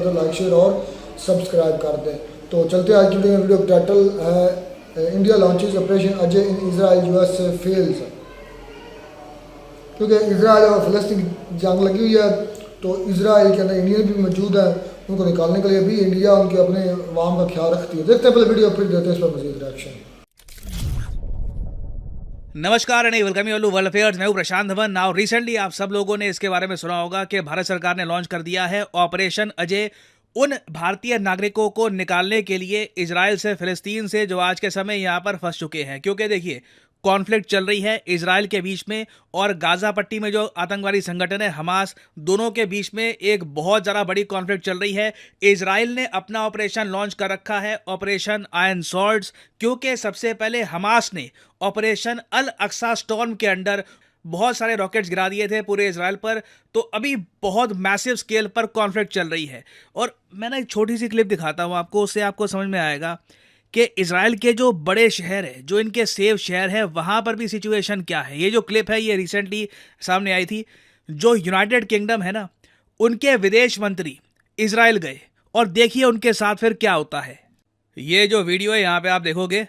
होता तो like share और सब्सक्राइब कर दें। तो चलते आज की वीडियो का टाइटल है इंडिया लॉन्चेस ऑपरेशन अजय इन इजराइल यूएस फेल्स। क्योंकि इसराइल और फ़लस्तीन की जंग लगी हुई है तो इसराइल के अंदर इंडियन भी मौजूद हैं, उनको निकालने के लिए भी इंडिया उनके अपने अवाम का ख्याल रखती है। देखते हैं पहले वीडियो, फिर देते हैं इस पर मज़ीद रिएक्शन। नमस्कार and welcome you to world affairs. मैं हूं प्रशांत धवन। नाउ रिसेंटली आप सब लोगों ने इसके बारे में सुना होगा कि भारत सरकार ने लॉन्च कर दिया है ऑपरेशन अजय उन भारतीय नागरिकों को निकालने के लिए इजराइल से, फिलिस्तीन से, जो आज के समय यहां पर फंस चुके हैं। क्योंकि देखिए कॉन्फ्लिक्ट चल रही है इजराइल के बीच में और गाजा पट्टी में जो आतंकवादी संगठन है हमास, दोनों के बीच में एक बहुत ज़्यादा बड़ी कॉन्फ्लिक्ट चल रही है। इजराइल ने अपना ऑपरेशन लॉन्च कर रखा है, ऑपरेशन आयरन स्वॉर्ड्स, क्योंकि सबसे पहले हमास ने ऑपरेशन अल अक्सा स्टॉर्म के अंडर बहुत सारे रॉकेट्स गिरा दिए थे पूरे इजराइल पर। तो अभी बहुत मैसिव स्केल पर कॉन्फ्लिक्ट चल रही है। और मैं ना एक छोटी सी क्लिप दिखाता हूँ आपको, उससे आपको समझ में आएगा कि इजराइल के जो बड़े शहर है, जो इनके सेफ शहर है, वहाँ पर भी सिचुएशन क्या है। ये जो क्लिप है ये रिसेंटली सामने आई थी। जो यूनाइटेड किंगडम है ना, उनके विदेश मंत्री इजराइल गए और देखिए उनके साथ फिर क्या होता है। ये जो वीडियो है यहाँ पे आप देखोगे,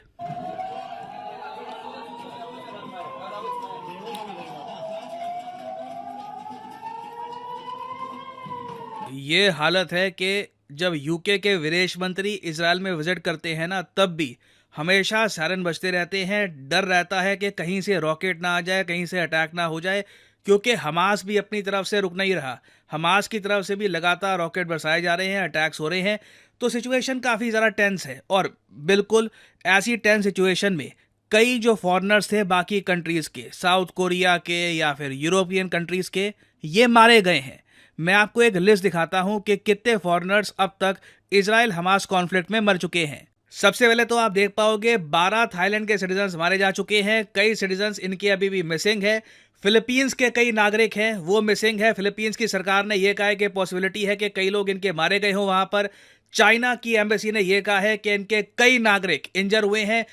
ये हालत है कि जब यूके के विदेश मंत्री इजराइल में विजिट करते हैं ना, तब भी हमेशा सायरन बजते रहते हैं। डर रहता है कि कहीं से रॉकेट ना आ जाए, कहीं से अटैक ना हो जाए, क्योंकि हमास भी अपनी तरफ से रुक नहीं रहा। हमास की तरफ से भी लगातार रॉकेट बरसाए जा रहे हैं, अटैक्स हो रहे हैं। तो सिचुएशन काफ़ी ज़्यादा टेंस है। और बिल्कुल ऐसी टेंस सिचुएशन में कई जो फॉरेनर्स थे बाकी कंट्रीज़ के, साउथ कोरिया के या फिर यूरोपियन कंट्रीज़ के, ये मारे गए हैं। मैं आपको एक लिस्ट दिखाता हूं कि कितने फॉरेनर्स अब तक इजराइल हमास कॉन्फ्लिक्ट में मर चुके हैं। सबसे पहले तो आप देख पाओगे 12 थाईलैंड के सिटीजन्स मारे जा चुके हैं। कई सिटीजन्स इनके अभी भी मिसिंग है। फिलीपींस के कई नागरिक हैं वो मिसिंग है। फिलीपींस की सरकार ने यह कहा है कि पॉसिबिलिटी है कि कई लोग इनके मारे गए हों वहां पर। चाइना की एम्बेसी ने यह कहा है कि इनके कई नागरिक इंजर हुए हैं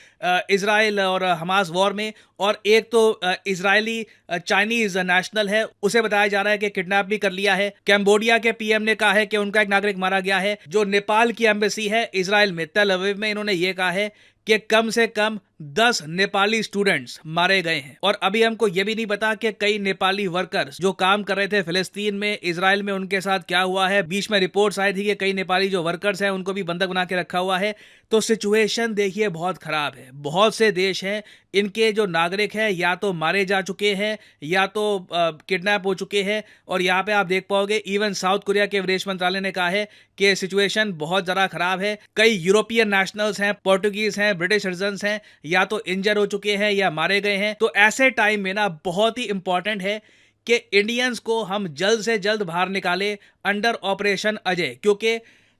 इजराइल और हमास वॉर में। और एक तो इजरायली चाइनीज नेशनल है, उसे बताया जा रहा है कि किडनैप भी कर लिया है। कैम्बोडिया के पीएम ने कहा है कि उनका एक नागरिक मारा गया है। जो नेपाल की एम्बेसी है इजराइल में, तेल अवीव में, इन्होंने ये कहा है कि कम से कम 10 नेपाली स्टूडेंट्स मारे गए हैं। और अभी हमको यह भी नहीं पता कि कई नेपाली वर्कर्स जो काम कर रहे थे फिलिस्तीन में, इजराइल में, उनके साथ क्या हुआ है। बीच में रिपोर्ट्स आई थी कि कई नेपाली जो वर्कर्स हैं उनको भी बंधक बना के रखा हुआ है। तो सिचुएशन देखिए बहुत खराब है। बहुत से देश हैं, इनके जो नागरिक हैं या तो मारे जा चुके हैं या तो किडनैप हो चुके हैं। और यहाँ पे आप देख पाओगे इवन साउथ कोरिया के विदेश मंत्रालय ने कहा है कि सिचुएशन बहुत ज़्यादा खराब है। कई यूरोपियन नेशनल्स हैं, पोर्टुगीज हैं, ब्रिटिश सिटीजन्स हैं, या तो इंजर हो चुके हैं या मारे गए हैं। तो ऐसे टाइम में ना बहुत ही इंपॉर्टेंट है कि इंडियंस को हम जल्द से जल्द बाहर निकालें अंडर ऑपरेशन अजय। क्योंकि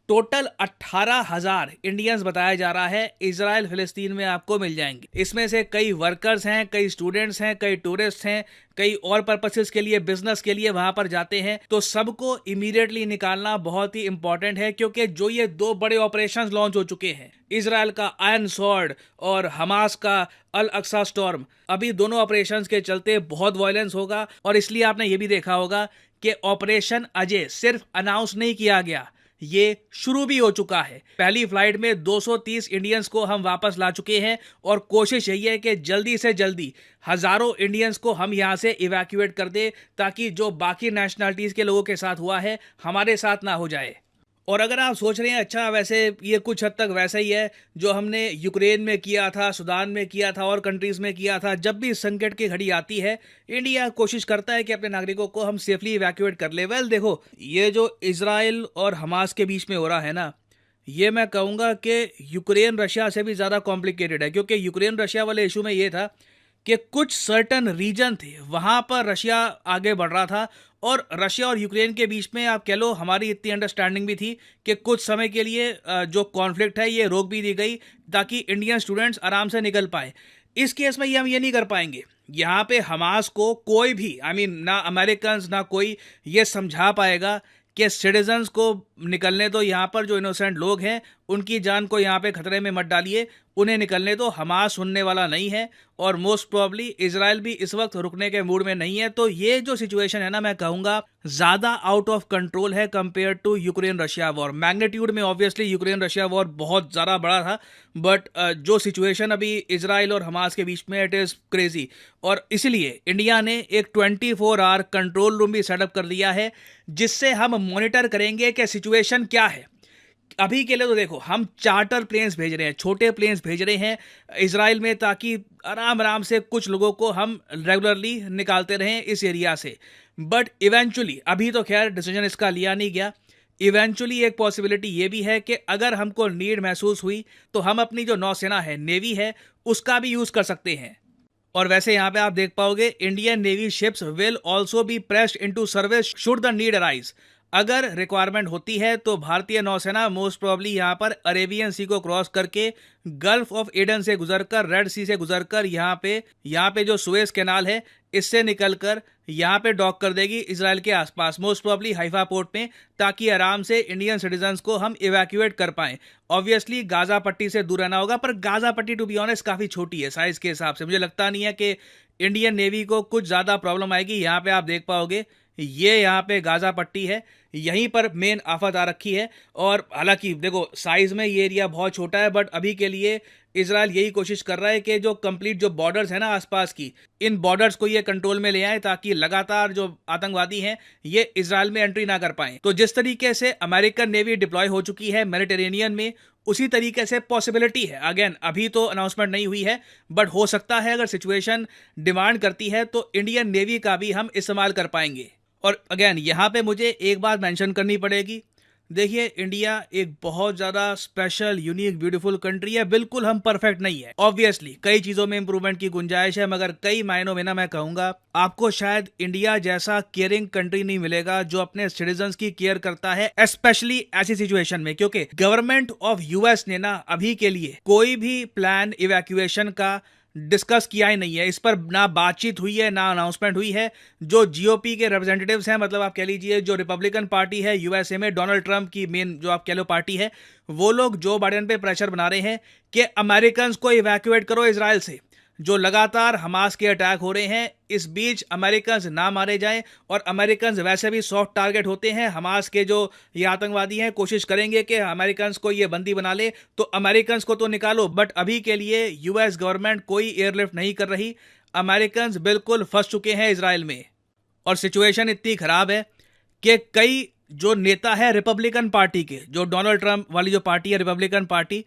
टोटल 18,000 इंडियंस बताया जा रहा है इजराइल फिलिस्तीन में आपको मिल जाएंगे। इसमें से कई वर्कर्स हैं, कई स्टूडेंट्स हैं, कई टूरिस्ट हैं, कई और पर्पसेस के लिए, बिजनेस के लिए वहां पर जाते हैं। तो सबको इमीडिएटली निकालना बहुत ही इंपॉर्टेंट है। क्योंकि जो ये दो बड़े ऑपरेशंस लॉन्च हो चुके हैं, इजराइल का आयरन स्वॉर्ड और हमास का अल अक्सा स्टॉर्म, अभी दोनों ऑपरेशंस के चलते बहुत वायलेंस होगा। और इसलिए आपने ये भी देखा होगा कि ऑपरेशन अजय सिर्फ अनाउंस नहीं किया गया, ये शुरू भी हो चुका है। पहली फ्लाइट में 230 इंडियंस को हम वापस ला चुके हैं और कोशिश यही है कि जल्दी से जल्दी हजारों इंडियंस को हम यहां से इवैक्यूएट कर दे, ताकि जो बाकी नेशनलिटीज के लोगों के साथ हुआ है हमारे साथ ना हो जाए। और अगर आप सोच रहे हैं अच्छा वैसे ये कुछ हद तक वैसा ही है जो हमने यूक्रेन में किया था, सूडान में किया था और कंट्रीज़ में किया था। जब भी संकट की घड़ी आती है इंडिया कोशिश करता है कि अपने नागरिकों को हम सेफली इवैक्यूएट कर ले। वेल देखो, ये जो इजराइल और हमास के बीच में हो रहा है ना, ये मैं कहूँगा कि यूक्रेन रशिया से भी ज़्यादा कॉम्प्लिकेटेड है। क्योंकि यूक्रेन रशिया वाले इशू में ये था कि कुछ सर्टन रीजन थे वहाँ पर रशिया आगे बढ़ रहा था और रशिया और यूक्रेन के बीच में आप कह लो हमारी इतनी अंडरस्टैंडिंग भी थी कि कुछ समय के लिए जो कॉन्फ्लिक्ट है ये रोक भी दी गई ताकि इंडियन स्टूडेंट्स आराम से निकल पाए। इस केस में ये हम ये नहीं कर पाएंगे। यहाँ पे हमास को कोई भी ना अमेरिकन ना कोई ये समझा पाएगा कि सिटीजन्स को निकलने दो। यहाँ पर जो इनोसेंट लोग हैं उनकी जान को यहाँ पे खतरे में मत डालिए, उन्हें निकलने दो, हमास सुनने वाला नहीं है और मोस्ट प्रॉब्ली इजराइल भी इस वक्त रुकने के मूड में नहीं है। तो ये जो सिचुएशन है ना, मैं कहूँगा ज़्यादा आउट ऑफ कंट्रोल है compare to Ukraine Russia war. Magnitude में ऑब्वियसली यूक्रेन रशिया वॉर बहुत ज़्यादा बड़ा था, बट जो सिचुएशन अभी इजराइल और हमास के बीच में, इट इज़ क्रेजी। और इसलिए इंडिया ने एक 24 आवर कंट्रोल रूम भी सेटअप कर दिया है, जिससे हम मॉनिटर करेंगे कि सिचुएशन क्या है। अभी के लिए तो देखो, हम चार्टर प्लेन्स भेज रहे हैं, छोटे प्लेन्स भेज रहे हैं इजराइल में, ताकि आराम आराम से कुछ लोगों को हम रेगुलरली निकालते रहें इस एरिया से। बट इवेंचुअली, अभी तो खैर डिसीजन इसका लिया नहीं गया, इवेंचुअली एक पॉसिबिलिटी ये भी है कि अगर हमको नीड महसूस हुई तो हम अपनी जो नौसेना है, नेवी है, उसका भी यूज़ कर सकते हैं। और वैसे यहाँ पे आप देख पाओगे, Indian navy ships will also be pressed into service should the need arise. अगर रिक्वायरमेंट होती है तो भारतीय नौसेना मोस्ट प्रॉब्ली यहाँ पर अरेबियन सी को क्रॉस करके, गल्फ ऑफ एडन से गुजरकर, रेड सी से गुजरकर यहाँ पे जो सुएज कैनाल है इससे निकलकर यहाँ पे डॉक कर देगी इजराइल के आसपास, मोस्ट प्रॉब्ली हाइफा पोर्ट में, ताकि आराम से इंडियन सिटीजन्स को हम इवैक्यूएट कर पाएं। ऑब्वियसली गाजा पट्टी से दूर रहना होगा, पर गाजा पट्टी टू बी ऑनेस्ट काफ़ी छोटी है साइज़ के हिसाब से, मुझे लगता नहीं है कि इंडियन नेवी को कुछ ज़्यादा प्रॉब्लम आएगी। यहाँ पे आप देख पाओगे, ये यहाँ पे गाजा पट्टी है, यहीं पर मेन आफत आ रखी है। और हालांकि देखो साइज में ये एरिया बहुत छोटा है, बट अभी के लिए इजराइल यही कोशिश कर रहा है कि जो कंप्लीट जो बॉर्डर्स है ना आसपास की, इन बॉर्डर्स को ये कंट्रोल में ले आए, ताकि लगातार जो आतंकवादी हैं ये इजराइल में एंट्री ना कर पाएं। तो जिस तरीके से अमेरिकन नेवी डिप्लॉय हो चुकी है मेडिटेरेनियन में, उसी तरीके से पॉसिबिलिटी है। अगेन अभी तो अनाउंसमेंट नहीं हुई है, बट हो सकता है अगर सिचुएशन डिमांड करती है तो इंडियन नेवी का भी हम इस्तेमाल कर पाएंगे। और अगेन यहाँ पे मुझे एक बात मेंशन करनी पड़ेगी, देखिए इंडिया एक बहुत ज़्यादा स्पेशल, यूनिक, ब्यूटीफुल कंट्री है, बिल्कुल हम परफेक्ट नहीं है। ऑब्वियसली कई चीज़ों में इंप्रूवमेंट की गुंजाइश है, मगर कई मायनों में ना मैं कहूँगा आपको शायद इंडिया जैसा केयरिंग कंट्री नहीं मिलेगा जो अपने सिटीजन्स की केयर करता है, स्पेशली ऐसी सिचुएशन में। क्योंकि गवर्नमेंट ऑफ यूएस ने ना अभी के लिए कोई भी प्लान इवैक्यूएशन का डिस्कस किया ही नहीं है, इस पर ना बातचीत हुई है, ना अनाउंसमेंट हुई है। जो जीओपी के रिप्रेजेंटेटिव्स हैं, मतलब आप कह लीजिए जो रिपब्लिकन पार्टी है यूएसए में, डोनाल्ड ट्रंप की मेन जो आप कह लो पार्टी है, वो लोग जो बाइडेन पे प्रेशर बना रहे हैं कि अमेरिकन को इवैक्यूएट करो इजराइल से। जो लगातार हमास के अटैक हो रहे हैं, इस बीच अमेरिकन ना मारे जाएं, और अमेरिकन वैसे भी सॉफ्ट टारगेट होते हैं। हमास के जो ये आतंकवादी हैं कोशिश करेंगे कि अमेरिकन को ये बंदी बना ले, तो अमेरिकन को तो निकालो, बट अभी के लिए यूएस गवर्नमेंट कोई एयरलिफ्ट नहीं कर रही। अमेरिकन बिल्कुल फंस चुके हैं इजराइल में, और सिचुएशन इतनी खराब है कि कई जो नेता है रिपब्लिकन पार्टी के, जो डोनाल्ड ट्रंप वाली जो पार्टी है रिपब्लिकन पार्टी,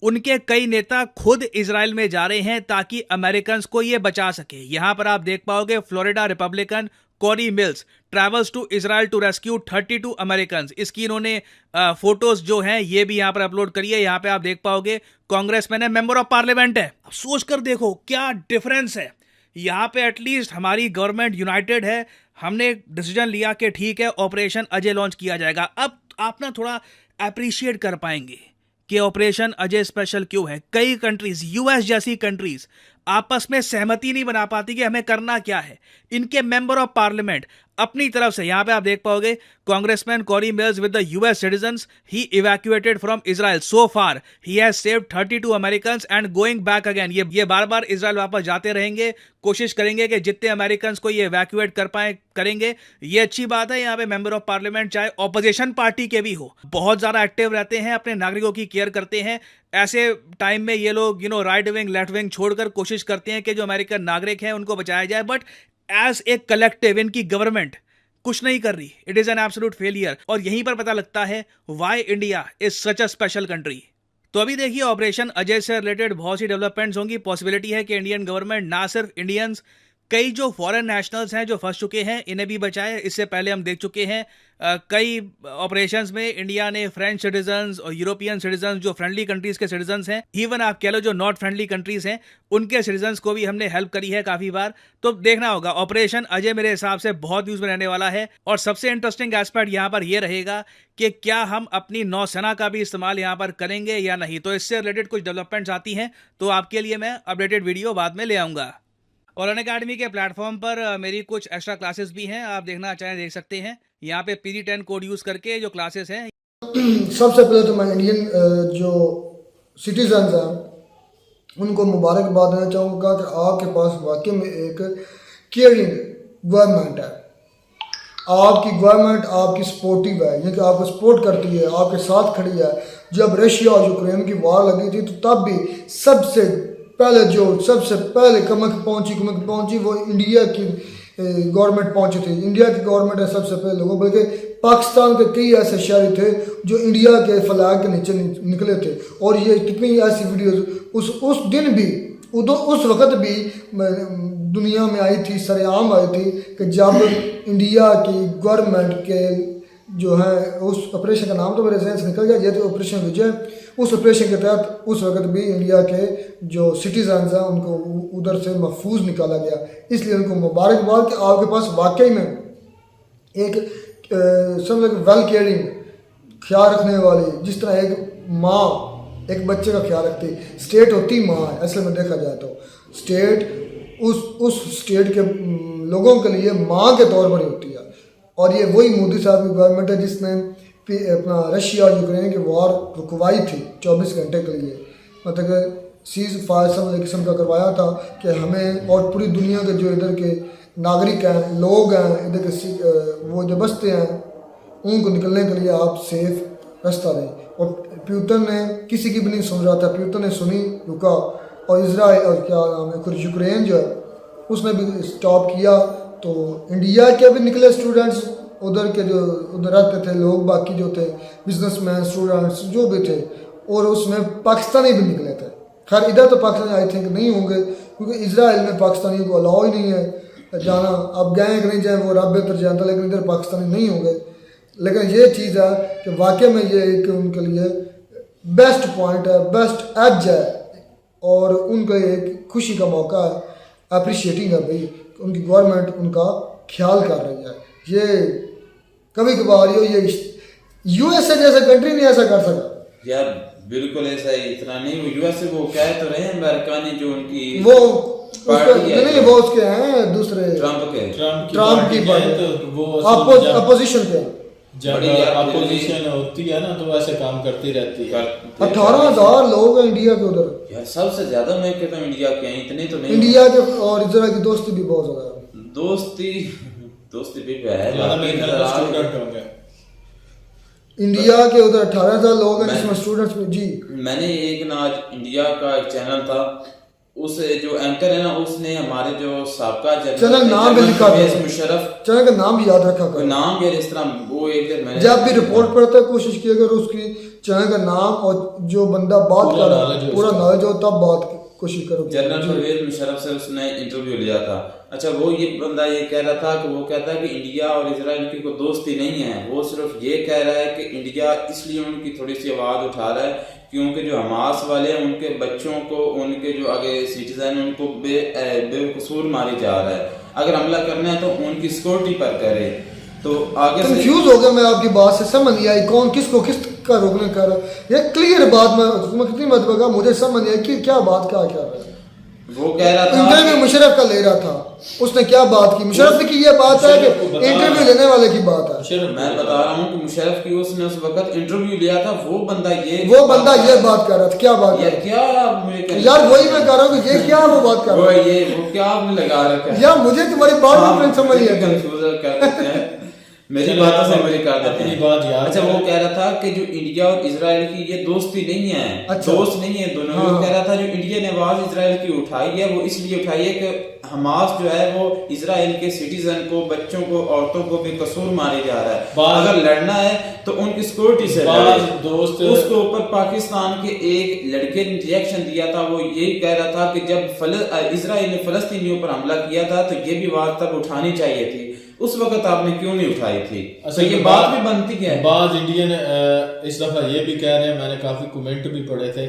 उनके कई नेता खुद इजराइल में जा रहे हैं ताकि अमेरिकन को ये बचा सके। यहां पर आप देख पाओगे Florida Republican Cory Mills travels to Israel to rescue 32 American. इसकी इन्होंने फोटोज जो हैं ये भी यहां पर अपलोड करी है। यहां पे आप देख पाओगे कांग्रेसमैन है, मेंबर ऑफ पार्लियामेंट है। अब सोच कर देखो क्या डिफरेंस है। यहाँ पे एटलीस्ट हमारी गवर्नमेंट यूनाइटेड है, हमने डिसीजन लिया कि ठीक है ऑपरेशन अजय लॉन्च किया जाएगा। अब आप ना थोड़ा अप्रिशिएट कर पाएंगे कि ऑपरेशन अजय स्पेशल क्यों है। कई कंट्रीज, यूएस जैसी कंट्रीज आपस में सहमति नहीं बना पाती कि हमें करना क्या है। इनके मेंबर ऑफ पार्लियामेंट अपनी तरफ से, यहां पे आप देख पाओगे congressman Cory Mills with the US citizens, he evacuated from Israel. So far he has saved 32 Americans and going back again. ये बार बार इजराइल वापस जाते रहेंगे, कोशिश करेंगे कि जितने अमेरिकन को ये इवैक्यूएट कर पाए करेंगे। ये अच्छी बात है। यहाँ पे मेंबर ऑफ पार्लियामेंट चाहे ऑपोजिशन पार्टी के भी हो, बहुत ज्यादा एक्टिव रहते हैं, अपने नागरिकों की केयर करते हैं। ऐसे टाइम में ये लोग राइट विंग लेफ्ट विंग छोड़कर कोशिश करते हैं कि जो अमेरिकन नागरिक हैं उनको बचाया जाए, बट एज ए कलेक्टिव इनकी गवर्नमेंट कुछ नहीं कर रही। It is an absolute failure. और यहीं पर पता लगता है why India is such a special country. तो अभी देखिए ऑपरेशन अजय से रिलेटेड बहुत सी डेवलपमेंट्स होंगी। पॉसिबिलिटी है कि इंडियन गवर्नमेंट ना सिर्फ इंडियंस, कई जो फॉरेन नेशनल्स हैं जो फंस चुके हैं इन्हें भी बचाए। इससे पहले हम देख चुके हैं कई ऑपरेशंस में इंडिया ने फ्रेंच सिटीजन्स और यूरोपियन सिटीजन्स, जो फ्रेंडली कंट्रीज के सिटीजन्स हैं, इवन आप कह लो जो नॉट फ्रेंडली कंट्रीज हैं, उनके सिटीजन्स को भी हमने हेल्प करी है काफी बार। तो देखना होगा, ऑपरेशन अजय मेरे हिसाब से बहुत न्यूज में रहने वाला है। और सबसे इंटरेस्टिंग एस्पेक्ट यहाँ पर यह रहेगा कि क्या हम अपनी नौसेना का भी इस्तेमाल यहाँ पर करेंगे या नहीं। तो इससे रिलेटेड कुछ डेवलपमेंट्स आती हैं तो आपके लिए मैं अपडेटेड वीडियो बाद में ले आऊँगा। और अनअकैडमी के प्लेटफॉर्म पर मेरी कुछ एक्स्ट्रा क्लासेस भी हैं, आप देखना चाहें देख सकते हैं। यहाँ पे PD10 कोड यूज़ करके जो क्लासेस हैं सबसे पहले तो मैं इंडियन जो सिटीजन्स हैं उनको मुबारकबाद देना चाहूँगा कि आपके पास वाकई में एक केयरिंग गवर्नमेंट है। आपकी गवर्नमेंट आपकी सपोर्टिव है, यानी कि आपको सपोर्ट करती है, आपके साथ खड़ी है। जब रशिया और यूक्रेन की वार लगी थी तो तब भी सबसे पहले कमक पहुंची वो इंडिया की गवर्नमेंट पहुंची थी। इंडिया की गवर्नमेंट है सबसे पहले लोगों, बल्कि पाकिस्तान के कई ऐसे शहरी थे जो इंडिया के फ्लैग के नीचे निकले थे। और ये कितनी ऐसी वीडियोस उस दिन भी उस वक़्त भी दुनिया में आई थी, सरेआम आई थी कि जब इंडिया की गवर्नमेंट के जो है उस ऑपरेशन का नाम तो मेरे जहन से निकल गया, जैसे ऑपरेशन विजय, उस ऑपरेशन के तहत उस वक़्त भी इंडिया के जो सिटीजन्स हैं उनको उधर से महफूज निकाला गया। इसलिए उनको मुबारकबाद कि आपके पास वाकई में एक समझ वेल केयरिंग ख्याल रखने वाली, जिस तरह एक माँ एक बच्चे का ख्याल रखती स्टेट होती माँ है। असल में देखा जाए तो स्टेट उस स्टेट के लोगों के लिए माँ के तौर पर ही होती है। और ये वही मोदी साहब की गवर्नमेंट है जिसने अपना रशिया और यूक्रेन की वॉर रुकवाई थी 24 घंटे के लिए, मतलब सीज़ फायर सब एक किस्म का करवाया था कि हमें और पूरी दुनिया के जो इधर के नागरिक हैं, लोग हैं, इधर के वो जो बसते हैं, उनको निकलने के लिए आप सेफ रास्ता दें। और प्यूटन ने किसी की भी नहीं सुन रहा था, प्यूटन ने सुनी, रुका। और इसराइल और क्या नाम है कुछ यूक्रेन जो है उसने भी स्टॉप किया। तो इंडिया के भी निकले स्टूडेंट्स, उधर के जो उधर रहते थे लोग, बाकी जो थे बिजनेसमैन स्टूडेंट्स जो भी थे, और उसमें पाकिस्तानी भी निकले थे। खैर इधर तो पाकिस्तानी आई थिंक नहीं होंगे क्योंकि इसराइल में पाकिस्तानियों को अलाउ ही नहीं है जाना। अब गए कि नहीं जाए वो रब बेहतर जानता, लेकिन इधर पाकिस्तानी नहीं होंगे। लेकिन ये चीज़ है कि वाकई में ये एक उनके लिए बेस्ट पॉइंट है, बेस्ट एज है, और उनका एक खुशी का मौका है, अप्रिशिएटिंग है भाई उनकी गवर्नमेंट उनका ख्याल कर रही है। ये कभी कभार ये यूएसए जैसा कंट्री नहीं ऐसा कर सका यार, बिल्कुल ऐसा ही, इतना नहीं। वो यूएसए वो कह तो रहे हैं अमेरिका ने जो उनकी वो पार्टी है, नहीं वो उसके हैं दूसरे ट्रम्प की पार्टी, तो वो अपोजिशन के। जब अपोजिशन होती है ना तो ऐसे काम करती रहती है। 18,000 लोग हैं इंडिया के उधर। यार सबसे ज्यादा मैं कहता हूँ इंडिया के हैं, इतने तो नहीं। इंडिया के और इजराइल की दोस्ती भी बहुत ज्यादा है। दोस्ती भी है। स्टूडेंट होंगे इंडिया के उधर 18,000 लोग हैं जिसमें स्टूडेंट्स में। जी मैंने एक ना आज इंडिया का एक चैनल था, उस जो एंकर है ना उसने हमारे जो साबका चैनल नाम भी लिखा था, मुशर्रफ चैनल का नाम भी याद रखा करो। नाम यार इस तरह वो एक दिन मैंने जब भी रिपोर्ट पढ़ते कोशिश किया अगर उसकी चैनल का नाम और जो बंदा बात कर रहा है पूरा नॉलेज हो तब बात कोशिश करो। जनरल परवेज मुशर्रफ से उसने इंटरव्यू लिया था। अच्छा, वो ये बंदा ये कह रहा था कि वो कहता है कि इंडिया और इजराइल की कोई दोस्ती नहीं है। वो सिर्फ ये कह रहा है कि इंडिया इसलिए उनकी थोड़ी सी आवाज उठा रहा है क्योंकि जो हमास वाले हैं उनके बच्चों को, उनके जो आगे सिटीजन उनको बेकसूर मारी जा रहा है। अगर हमला करना है तो उनकी सिक्योरिटी पर करे। तो आगे कंफ्यूज हो गया मैं आपकी बात से, समझ नहीं आई कौन किसको किस का रोकने कर रहा है। ये क्लियर बात मैं कितनी मतलब का मुझे समझ नहीं आई कि क्या बात क्या कर रहा है। वो कह रहा था इंटरव्यू मुशर्रफ का ले रहा था, उसने क्या बात की? मुशर्रफ की ये बात है कि इंटरव्यू लेने वाले की बात है। मैं बता रहा हूँ कि मुशर्रफ की उसने उस वक्त इंटरव्यू लिया था। वो बंदा ये बात कर रहा था। क्या बात यार, क्या यार वही मैं कह रहा हूँ कि ये क्या वो बात कर रहा है। वो क्या आपने लगा रखा है यार? मुझे तुम्हारी बात समझ नहीं आई। कंफ्यूज कर देते हैं मेरी बातों से मुझे कर देते हैं। अच्छा, वो कह रहा था कि जो इंडिया और इजराइल की ये दोस्ती नहीं है। अच्छा। दोस्त नहीं है दोनों। वो कह रहा था जो इंडिया ने आवाज इजराइल की उठाई है वो इसलिए उठाई है कि हमास जो है वो इजराइल के सिटीजन को, बच्चों को, औरतों को बेकसूर मारे जा रहा है। अगर लड़ना है तो उनकी सिक्योरिटी से दोस्त। उसके ऊपर पाकिस्तान के एक लड़के ने रिएक्शन दिया था। वो यही कह रहा था कि जब इजराइल ने फलस्तीनियों पर हमला किया था तो ये भी बात तब उठानी चाहिए थी, उस वक्त आपने क्यों नहीं उठाई थी? तो ये बात भी बनती है। बाज इंडियन इस दफा ये भी कह रहे हैं, मैंने काफी कमेंट भी पढ़े थे,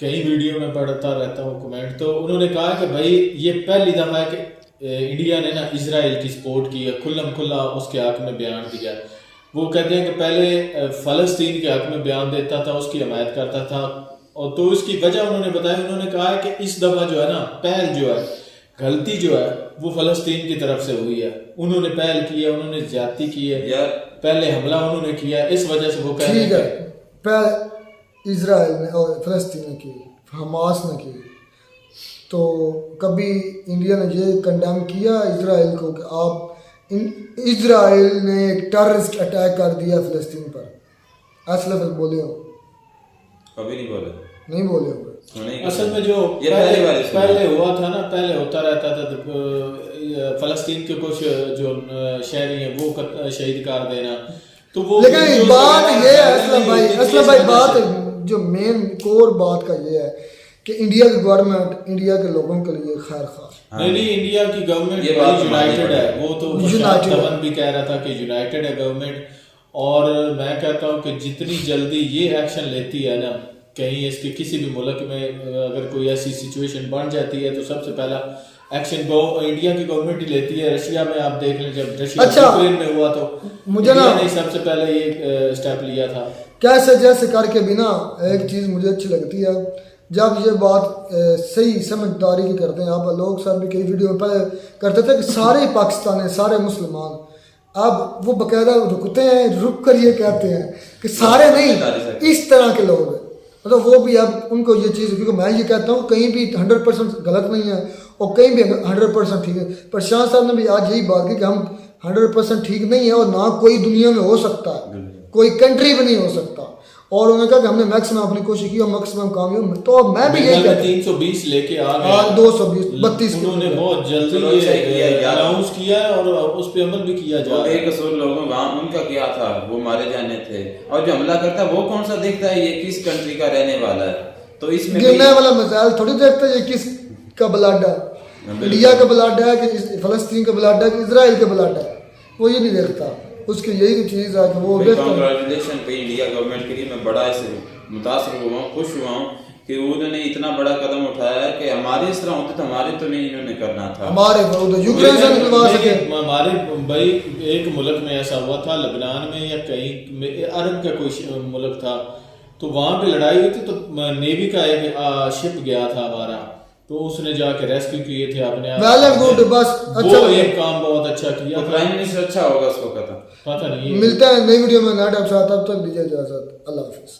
कई वीडियो में पढ़ता रहता हूँ कमेंट, तो उन्होंने कहा कि भाई ये पहली दफा है कि इंडिया ने ना इजराइल की सपोर्ट की है, खुल्लम खुल्ला उसके हक में बयान दिया। वो कहते हैं कि पहले फलस्तीन के हक में बयान देता था, उसकी हमायत करता था, और तो इसकी वजह उन्होंने बताया। उन्होंने कहा है कि इस दफा जो है ना पहल जो है, गलती जो है वो फलस्तीन की तरफ से हुई है। उन्होंने पहल की है, उन्होंने ज्यादती की है। पहले हमला उन्होंने किया, इस वजह से वो कह रहे ठीक है, हैं पहले इजराइल ने और फलस्तीन ने की, हमास ने की, तो कभी इंडिया ने ये कंडेम किया इजराइल को कि आप इजराइल ने एक टेररिस्ट अटैक कर दिया फलस्तीन पर, ऐसे लफ्ज़ बोले हो? कभी नहीं बोले, नहीं बोले होंगे। असल में जो ये पहले हुआ था ना, पहले होता रहता था, तो फलस्तीन के कुछ जो शहरी हैं वो शहीद कर देना, तो वो लेकिन बात ये है असलम भाई बात जो मेन कोर बात का ये है कि इंडिया की गवर्नमेंट इंडिया के लोगों के लिए खैर खा नहीं, इंडिया की गवर्नमेंट यूनाइटेड है, वो तो धवन भी कह रहा था कि यूनाइटेड है गवर्नमेंट, और मैं कहता हूँ कि जितनी जल्दी ये एक्शन लेती है ना, कहीं इसके किसी भी मुल्क में अगर कोई ऐसी सिचुएशन बन जाती है तो सबसे पहला एक्शन इंडिया की गवर्नमेंट ही लेती है। रशिया में आप देख लें, जब रशिया यूक्रेन में हुआ तो मुझे ना सबसे पहले ये स्टेप लिया था। कैसे जैसे करके भी ना एक चीज़ मुझे अच्छी लगती है, जब ये बात सही समझदारी की करते हैं, आप लोग सर भी कई वीडियो में पहले करते थे कि सारे पाकिस्तानी सारे मुसलमान, अब वो बकायदा रुकते हैं, रुक कर ये कहते हैं कि सारे नहीं, इस तरह के लोग, मतलब वो भी अब उनको ये चीज़, क्योंकि मैं ये कहता हूँ कहीं भी 100% गलत नहीं है और कहीं भी 100% ठीक है। प्रशांत साहब ने भी आज यही बात की कि हम 100% ठीक नहीं है और ना कोई दुनिया में हो सकता है, कोई कंट्री भी नहीं हो सकता, और उन्होंने कहा कि हमने मैक्सिमम अपनी कोशिश की और मैक्सिमम कामयाब, तो अब मैं भी यही कहता हूँ 320 लेके आ गए, 232 उन्होंने बहुत जल्दी अनाउंस किया और उस पे अमल भी किया जा रहा है। बेकसूर लोगों का उनका क्या था, वो मारे जाने थे, और जो हमला करता है वो कौन सा देखता है ये किस कंट्री का रहने वाला है, तो इसमें गिरने वाला मिसाइल थोड़ी देखता है ये किस का ब्लड है, इंडिया का ब्लड है कि फलस्तीन का ब्लड है कि इजराइल का ब्लड है, वो ये नहीं देखता, उसकी यही चीज़ है कि वो कांग्रेचुलेशन पे इंडिया गवर्नमेंट के लिए मैं बड़ा इससे मुतासर हुआ हूँ, खुश हुआ हूँ कि उन्होंने इतना बड़ा कदम उठाया है कि हमारे इस तरह होते तो हमारे तो नहीं इन्होंने करना था, हमारे यूक्रेन से निकलवा सके। हमारे भाई एक मुल्क में ऐसा हुआ था, लेबनान में या कहीं अरब का कोई मुल्क था, तो वहां पे लड़ाई हुई थी, तो नेवी का एक शिप गया था हमारा, तो उसने जाके रेस्क्यू किए थे अपने आप, बस अच्छा, वो एक काम बहुत अच्छा किया था। प्राइम मिनिस्टर अच्छा होगा उसको पता नहीं। मिलता है नई वीडियो में, तब तक दीजिए इजाजत, अल्लाह हाफिज।